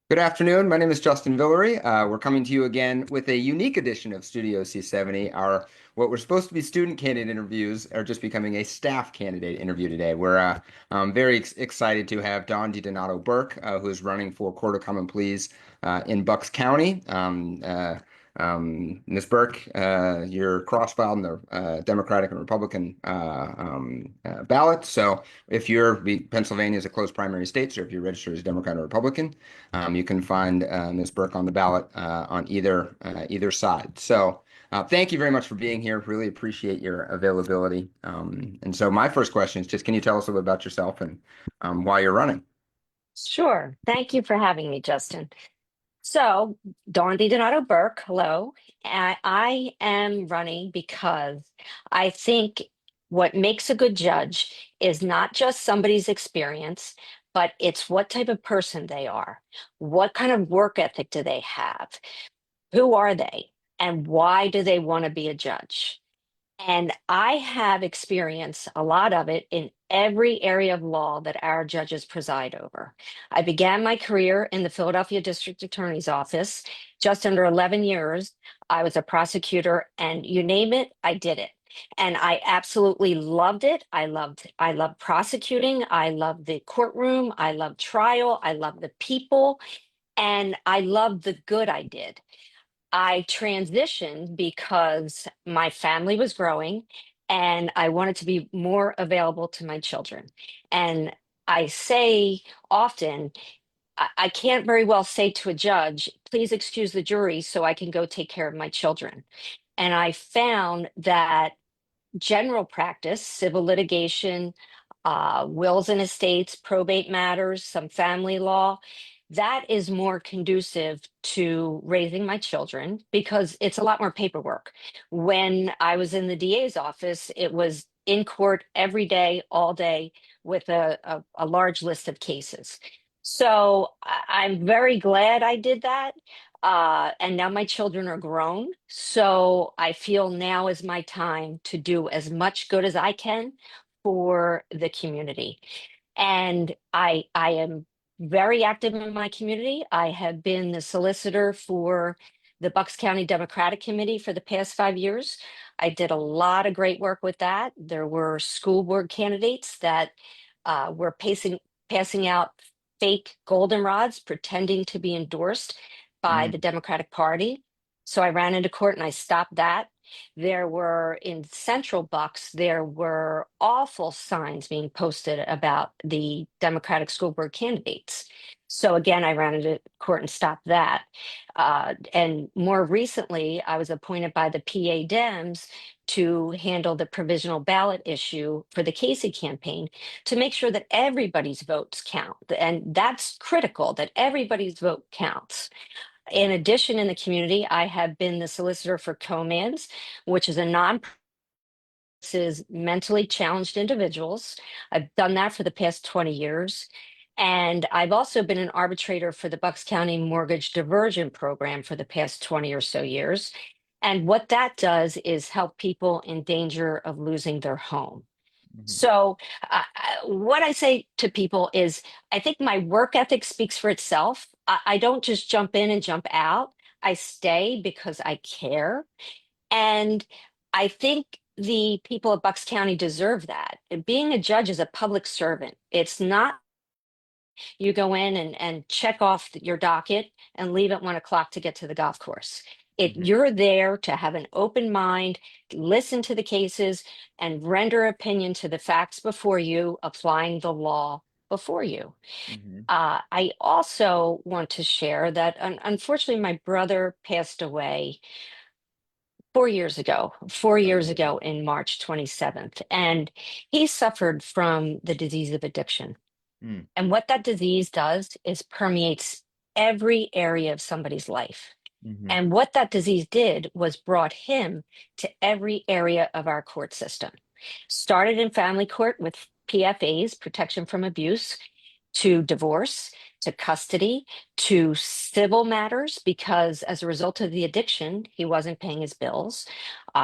Good afternoon. My name is Justin Villery. We're coming to you again with a unique edition of Studio C70. Our what were supposed to be student candidate interviews are just becoming a staff candidate interview today. We're very excited to have Dawn DiDonato Burke, who is running for Court of Common Pleas in Bucks County. Ms. Burke, you're cross-filed in the Democratic and Republican ballot. So if Pennsylvania is a closed primary state, so if you're registered as Democrat or Republican, you can find Ms. Burke on the ballot on either side. So thank you very much for being here. Really appreciate your availability. And so my first question is just, can you tell us a little bit about yourself and why you're running? Sure. Thank you for having me, Justin. So, Dawn DiDonato Burke, hello. I am running because I think what makes a good judge is not just somebody's experience, but it's what type of person they are. What kind of work ethic do they have? Who are they? And why do they want to be a judge? And I have experience, a lot of it, in every area of law that our judges preside over. I began my career in the Philadelphia District Attorney's Office. Just under 11 years, I was a prosecutor, and you name it, I did it. And I absolutely loved it. I loved prosecuting. I loved the courtroom. I loved trial. I loved the people. And I loved the good I did. I transitioned because my family was growing and I wanted to be more available to my children. And I say often, I can't very well say to a judge, please excuse the jury so I can go take care of my children. And I found that general practice, civil litigation, wills and estates, probate matters, some family law, that is more conducive to raising my children because it's a lot more paperwork. When I was in the DA's office, it was in court every day, all day, with a large list of cases. So I'm very glad I did that. And now my children are grown. So I feel now is my time to do as much good as I can for the community. And I am very active in my community. I have been the solicitor for the Bucks County Democratic Committee for the past 5 years. I did a lot of great work with that. There were school board candidates that were passing out fake goldenrods, pretending to be endorsed by the Mm. Democratic Party. So I ran into court and I stopped that. There were in Central Bucks, there were awful signs being posted about the Democratic school board candidates. So again, I ran into court and stopped that. And more recently, I was appointed by the PA Dems to handle the provisional ballot issue for the Casey campaign to make sure that everybody's votes count. And that's critical, that everybody's vote counts. In addition, in the community, I have been the solicitor for COMANS, which is a non is mentally challenged individuals. I've done that for the past 20 years. And I've also been an arbitrator for the Bucks County Mortgage Diversion Program for the past 20 or so years. And what that does is help people in danger of losing their home. Mhm. So, what I say to people is, I think my work ethic speaks for itself. I don't just jump in and jump out. I stay because I care. And I think the people of Bucks County deserve that. Being a judge is a public servant. It's not you go in and check off your docket and leave at 1 o'clock to get to the golf course. Mhm. You're there to have an open mind, listen to the cases, and render opinion to the facts before you, applying the law before you. Mhm. I also want to share that unfortunately, my brother passed away 4 years ago, four Sorry to years hear that. ago in March 27th. And he suffered from the disease of addiction. Mm. And what that disease does is permeates every area of somebody's life. Mhm. And what that disease did was brought him to every area of our court system. Started in family court with PFAs, protection from abuse, to divorce, to custody, to civil matters, because as a result of the addiction, he wasn't paying his bills,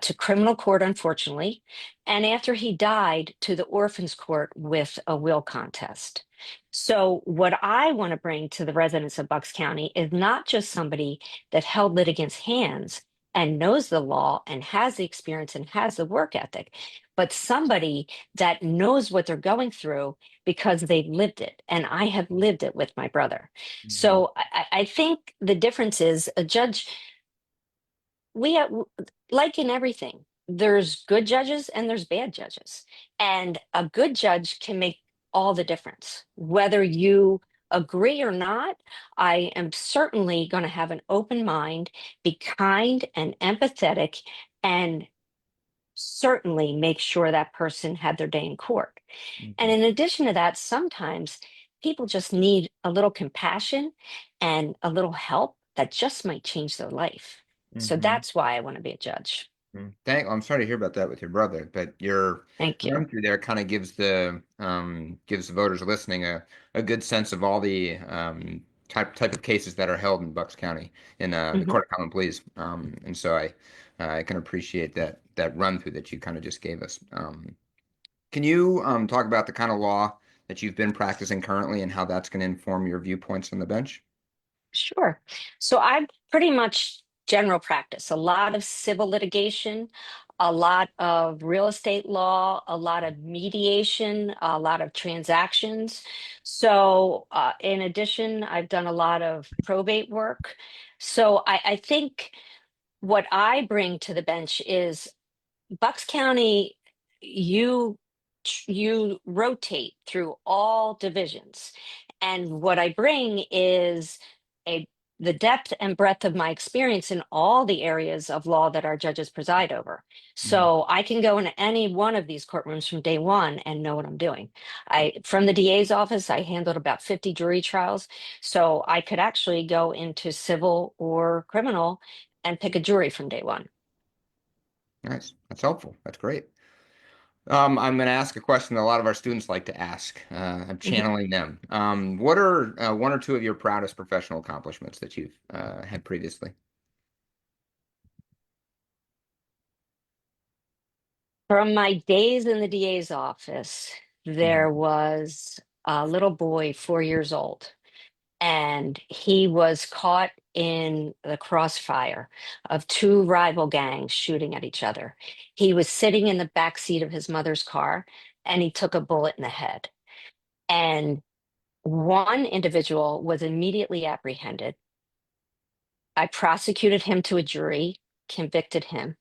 to criminal court, unfortunately. And after he died, to the orphans court with a will contest. So, what I want to bring to the residents of Bucks County is not just somebody that held litigants' hands and knows the law and has the experience and has the work ethic, but somebody that knows what they're going through because they've lived it. And I have lived it with my brother. Mhm. So I think the difference is a judge, we have, like in everything, there's good judges and there's bad judges. And a good judge can make all the difference. Whether you agree or not, I am certainly going to have an open mind, be kind and empathetic, and certainly make sure that person had their day in court. And Mhm. in addition to that, sometimes people just need a little compassion and a little help that just might change their life. So Mhm. that's why I want to be a judge. I'm sorry to hear about that with your brother, but your Thank you. run through there kind of gives the voters listening a good sense of all the type of cases that are held in Bucks County in the Mhm. Court of Common Pleas. And so I can appreciate that run through that you kind of just gave us. Can you talk about the kind of law that you've been practicing currently and how that's going to inform your viewpoints on the bench? Sure. So I'm pretty much general practice, a lot of civil litigation, a lot of real estate law, a lot of mediation, a lot of transactions. So, in addition, I've done a lot of probate work. So, I think what I bring to the bench is Bucks County, you you rotate through all divisions. And what I bring is a the depth and breadth of my experience in all the areas of law that our judges preside over. Mm. So I can go into any one of these courtrooms from day one and know what I'm doing. I from the DA's office, I handled about 50 jury trials. So I could actually go into civil or criminal and pick a jury from day one. Nice. That's helpful. That's great. I'm going to ask a question that a lot of our students like to ask. I'm channeling them. What are one or two of your proudest professional accomplishments that you've had previously? From my days in the DA's office, Mhm. there was a little boy, 4 years old, and he was caught in the crossfire of two rival gangs shooting at each other. He was sitting in the back seat of his mother's car, and he took a bullet in the head. And one individual was immediately apprehended. I prosecuted him to a jury, convicted him.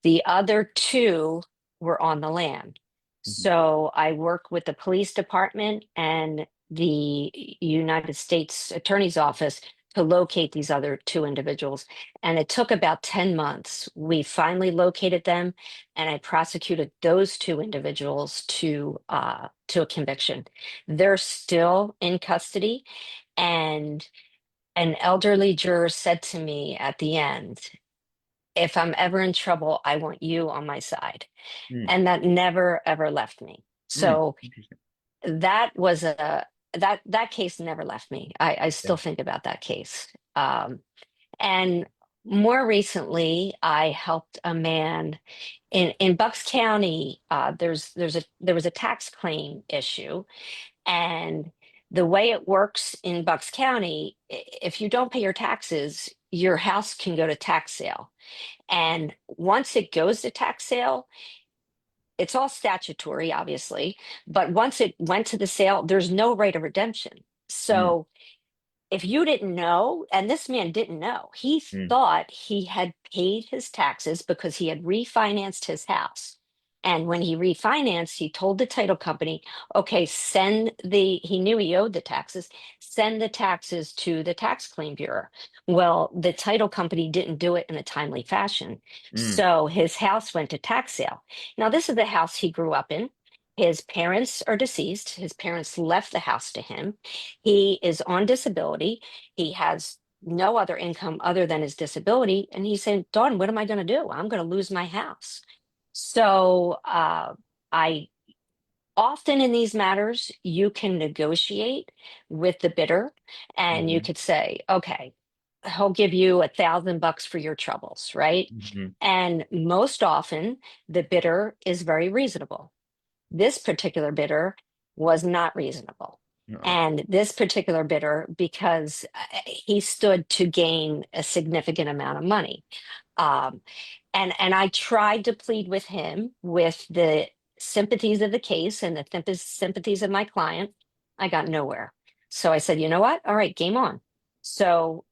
The other two were on the lam. Mhm. So I work with the police department and the United States Attorney's Office to locate these other two individuals. And it took about 10 months. We finally located them, and I prosecuted those two individuals to a conviction. They're still in custody, and an elderly juror said to me at the end, if I'm ever in trouble, I want you on my side. Mm. And that never ever left me. Mm. So Interesting. that was a that case never left me. I Yeah. still think about that case. And more recently, I helped a man in Bucks County. There was a tax claim issue, and the way it works in Bucks County, if you don't pay your taxes, your house can go to tax sale. And once it goes to tax sale, it's all statutory, obviously, but once it went to the sale, there's no right of redemption. Mm. So if you didn't know, and this man didn't know, he Mm. thought he had paid his taxes because he had refinanced his house. And when he refinanced, he told the title company, okay, he knew he owed the taxes, send the taxes to the tax claim bureau. Well, the title company didn't do it in a timely fashion. Mm. So his house went to tax sale. Now, this is the house he grew up in. His parents are deceased. His parents left the house to him. He is on disability. He has no other income other than his disability. And he said, Dawn, what am I going to do? I'm going to lose my house. So I Often in these matters, you can negotiate with the bidder and you Hmm. could say, okay, he'll give you $1,000 for your troubles, right? Hmm. And most often, the bidder is very reasonable. This particular bidder was not reasonable. Uh-oh. And this particular bidder, because he stood to gain a significant amount of money. Um, and I tried to plead with him with the sympathies of the case and the sympathies of my client. I got nowhere. So I said, you know what? All right, game on. So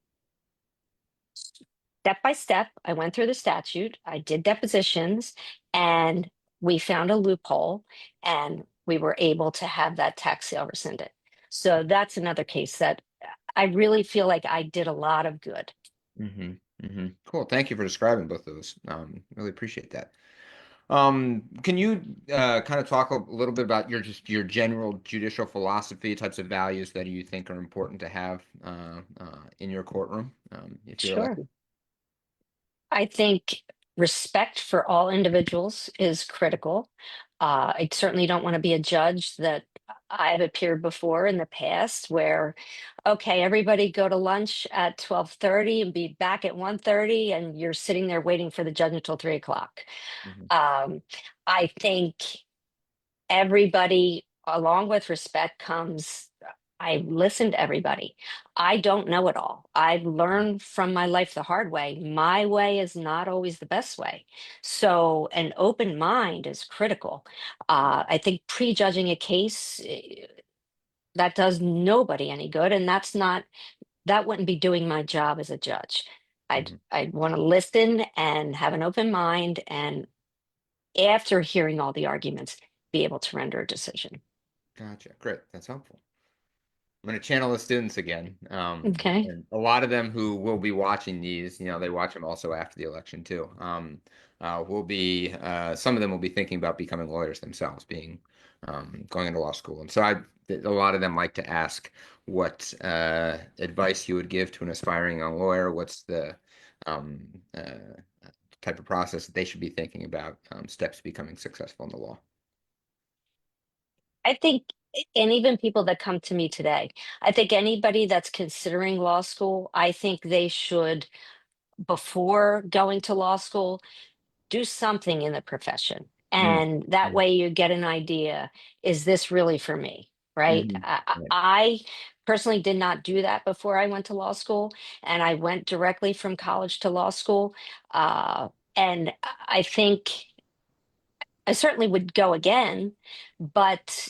step by step, I went through the statute, I did depositions, and we found a loophole and we were able to have that tax sale rescinded. So that's another case that I really feel like I did a lot of good. Hmm. Hmm. Cool. Thank you for describing both of those. Really appreciate that. Can you kind of talk a little bit about your general judicial philosophy, types of values that you think are important to have in your courtroom, if you're Sure. elected? I think respect for all individuals is critical. I certainly don't want to be a judge that I've appeared before in the past where, okay, everybody go to lunch at 12:30 and be back at 1:30, and you're sitting there waiting for the judge until 3 o'clock. Hmm. Um, I think everybody, along with respect, comes. I listen to everybody. I don't know it all. I've learned from my life the hard way. My way is not always the best way. So, an open mind is critical. I think prejudging a case, that does nobody any good. And that wouldn't be doing my job as a judge. Hmm. I'd want to listen and have an open mind. And after hearing all the arguments, be able to render a decision. Gotcha. Great. That's helpful. I'm going to channel the students again. Okay. And a lot of them who will be watching these, they watch them also after the election too. Will be some of them will be thinking about becoming lawyers themselves, being going into law school. And so a lot of them like to ask what advice you would give to an aspiring young lawyer. What's the um, type of process that they should be thinking about, steps to becoming successful in the law. I think, and even people that come to me today, I think anybody that's considering law school, I think they should, before going to law school, do something in the profession. Mm. And that Mm. way you get an idea, is this really for me? Right? Mhm. Right. I personally did not do that before I went to law school, and I went directly from college to law school. And I think I certainly would go again, but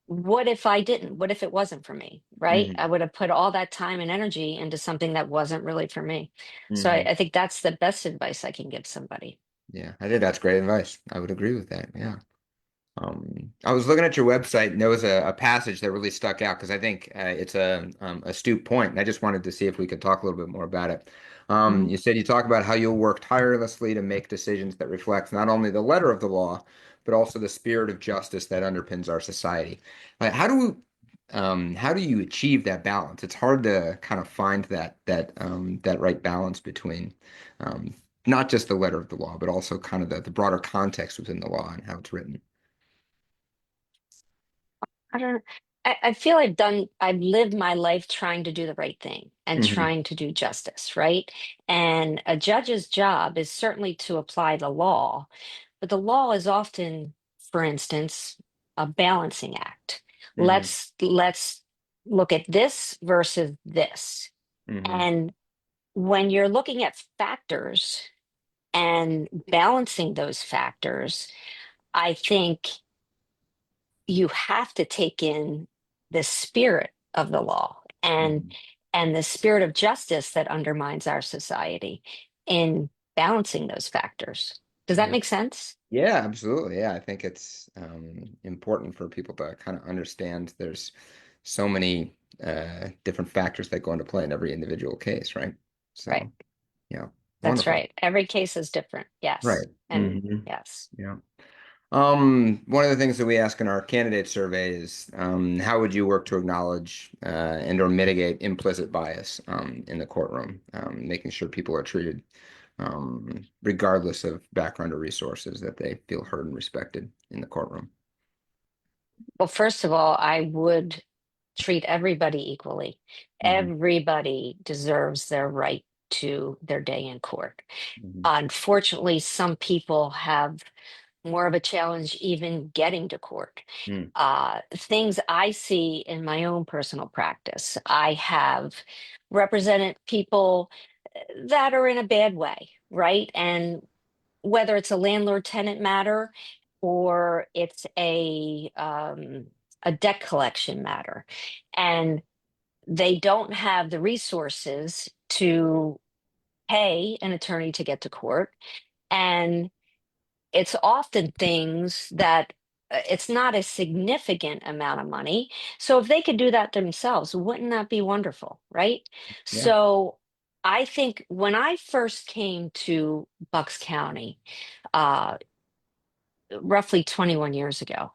what if I didn't? What if it wasn't for me? Right? Hmm. I would have put all that time and energy into something that wasn't really for me. So Hmm. I think that's the best advice I can give somebody. Yeah, I think that's great advice. I would agree with that. Yeah. I was looking at your website and there was a passage that really stuck out because I think it's a astute point, and I just wanted to see if we could talk a little bit more about it. Mhm. You said you talk about how you'll work tirelessly to make decisions that reflect not only the letter of the law, but also the spirit of justice that underpins our society. How do you achieve that balance? It's hard to kind of find that right balance between um, not just the letter of the law, but also kind of the broader context within the law and how it's written. I don't I feel I've lived my life trying to do the right thing and Hmm. trying to do justice, right? And a judge's job is certainly to apply the law, but the law is often, for instance, a balancing act. Hmm. Let's look at this versus this. Hmm. And when you're looking at factors and balancing those factors, I think you have to take in the spirit of the law Hmm. and the spirit of justice that undermines our society in balancing those factors. Does that Yeah. make sense? Yeah, absolutely. Yeah, I think it's important for people to kind of understand there's so many different factors that go into play in every individual case, right? Right. So, yeah, That's wonderful. right. Every case is different. Right. Yes. And Hmm. yes. Yeah. One of the things that we ask in our candidate survey is how would you work to acknowledge and or mitigate implicit bias in the courtroom, making sure people are treated regardless of background or resources, that they feel heard and respected in the courtroom. Well, first of all, I would treat everybody equally. Hmm. Everybody deserves their right to their day in court. Hmm. Unfortunately, some people have more of a challenge even getting to court. Hmm. Things I see in my own personal practice, I have represented people that are in a bad way, right? And whether it's a landlord tenant matter or it's a debt collection matter, and they don't have the resources to pay an attorney to get to court. And it's often things that it's not a significant amount of money. So if they could do that themselves, wouldn't that be wonderful, right? Yeah. So I think when I first came to Bucks County, uh, roughly 21 years ago,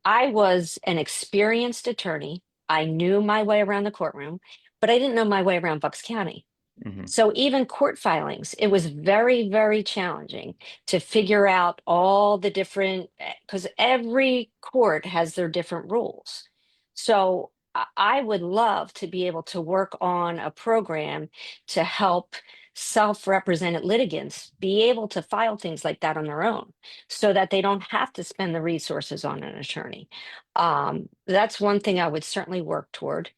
I was an experienced attorney. I knew my way around the courtroom, but I didn't know my way around Bucks County. Hmm. So even court filings, it was very, very challenging to figure out all the different, because every court has their different rules. So I would love to be able to work on a program to help self-represented litigants be able to file things like that on their own so that they don't have to spend the resources on an attorney. That's one thing I would certainly work toward.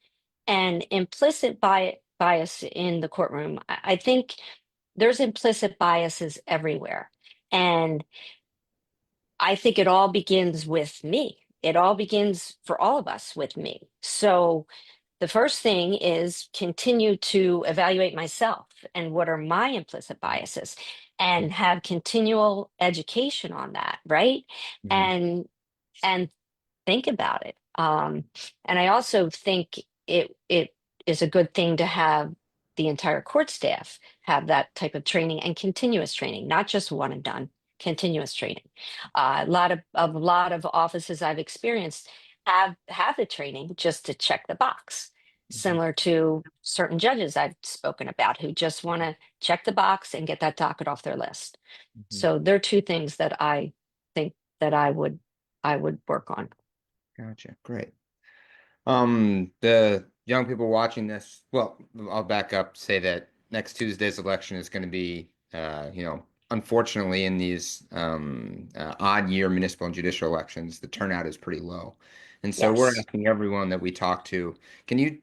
And implicit bias in the courtroom, I think there's implicit biases everywhere. And I think it all begins with me. It all begins for all of us with me. So the first thing is continue to evaluate myself and what are my implicit biases and have continual education on that, right? Hmm. And and think about it. And I also think it is a good thing to have the entire court staff have that type of training and continuous training, not just one and done, continuous training. A lot of offices I've experienced have the training just to check the box, Hmm. similar to certain judges I've spoken about who just want to check the box and get that docket off their list. Hmm. So there are two things that I think that I would work on. Gotcha. Great. The young people watching this, well, I'll back up, say that next Tuesday's election is going to be, unfortunately, in these odd year municipal and judicial elections, the turnout is pretty low. And so we're Yes. asking everyone that we talk to, can you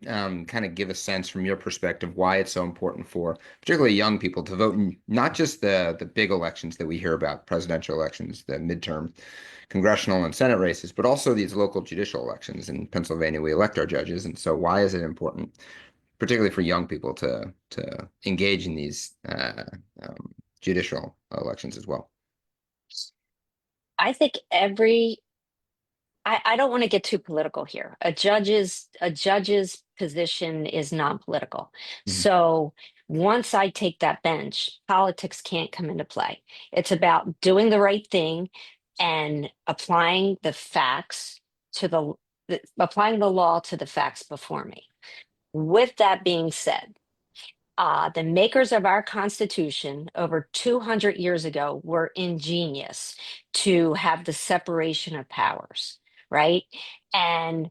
kind of give a sense from your perspective why it's so important for particularly young people to vote in not just the big elections that we hear about, presidential elections, the midterm congressional and Senate races, but also these local judicial elections. In Pennsylvania, we elect our judges, and so why is it important, particularly for young people, to engage in these judicial elections as well? I think I don't want to get too political here. A judge's position is non-political. Hmm. So once I take that bench, politics can't come into play. It's about doing the right thing and applying the facts to applying the law to the facts before me. With that being said, the makers of our Constitution over 200 years ago were ingenious to have the separation of powers, right? And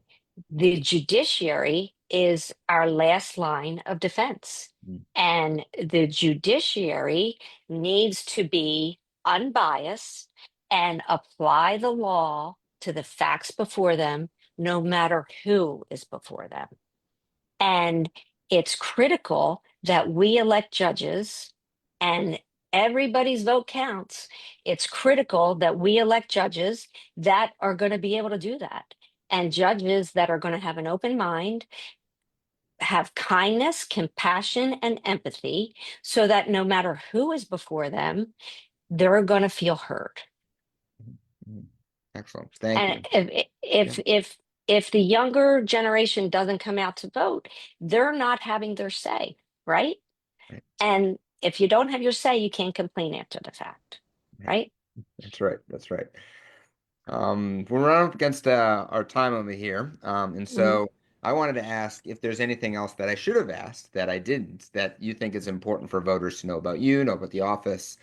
the judiciary is our last line of defense. And the judiciary needs to be unbiased and apply the law to the facts before them, no matter who is before them. And it's critical that we elect judges and everybody's vote counts. It's critical that we elect judges that are going to be able to do that and judges that are going to have an open mind, have kindness, compassion, and empathy so that no matter who is before them, they're going to feel heard. Mhm. Excellent. Thank And you. if Yeah. if if if the younger generation doesn't come out to vote, they're not having their say, right? Right. And if you don't have your say, you can't complain after the fact, Right. right? That's right. That's right. We're running up against our time over here. And Mhm. so I wanted to ask if there's anything else that I should have asked that I didn't, that you think is important for voters to know about you, know about the office,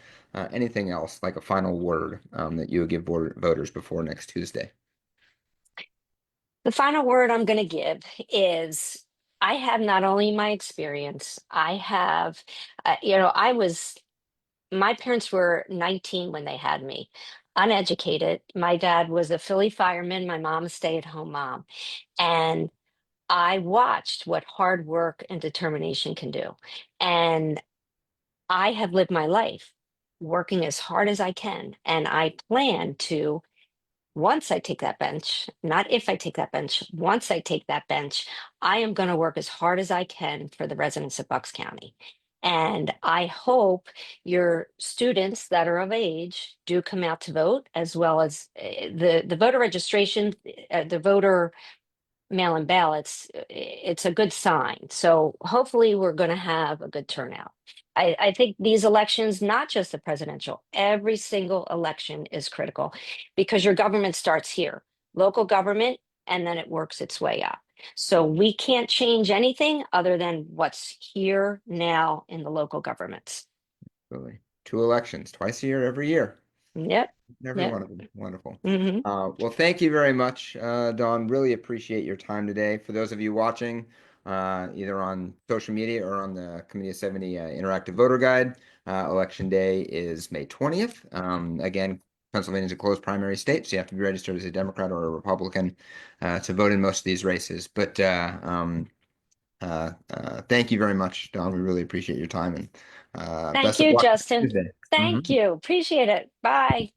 anything else, like a final word that you would give voters before next Tuesday. The final word I'm going to give is I have not only my experience, I have, my parents were 19 when they had me, uneducated. My dad was a Philly fireman, my mom a stay-at-home mom. And I watched what hard work and determination can do. And I have lived my life working as hard as I can. And I plan to, once I take that bench, not if I take that bench, once I take that bench, I am going to work as hard as I can for the residents of Bucks County. And I hope your students that are of age do come out to vote, as well as the voter registration, the voter mail-in ballots, it's a good sign. So hopefully we're going to have a good turnout. I think these elections, not just the presidential, every single election is critical because your government starts here, local government, and then it works its way up. So we can't change anything other than what's here now in the local governments. Really. Two elections, twice a year, every year. Yep. Every Yep. one of them. Wonderful. Hmm. Well, thank you very much, Dawn. Really appreciate your time today. For those of you watching, either on social media or on the Committee of 70 Interactive Voter Guide, Election Day is May 20th. Again, Pennsylvania is a closed primary state, so you have to be registered as a Democrat or a Republican to vote in most of these races. But thank you very much, Dawn. We really appreciate your time, and Thank best of you, luck Justin. Tuesday. Thank Mhm. you. Appreciate it. Bye.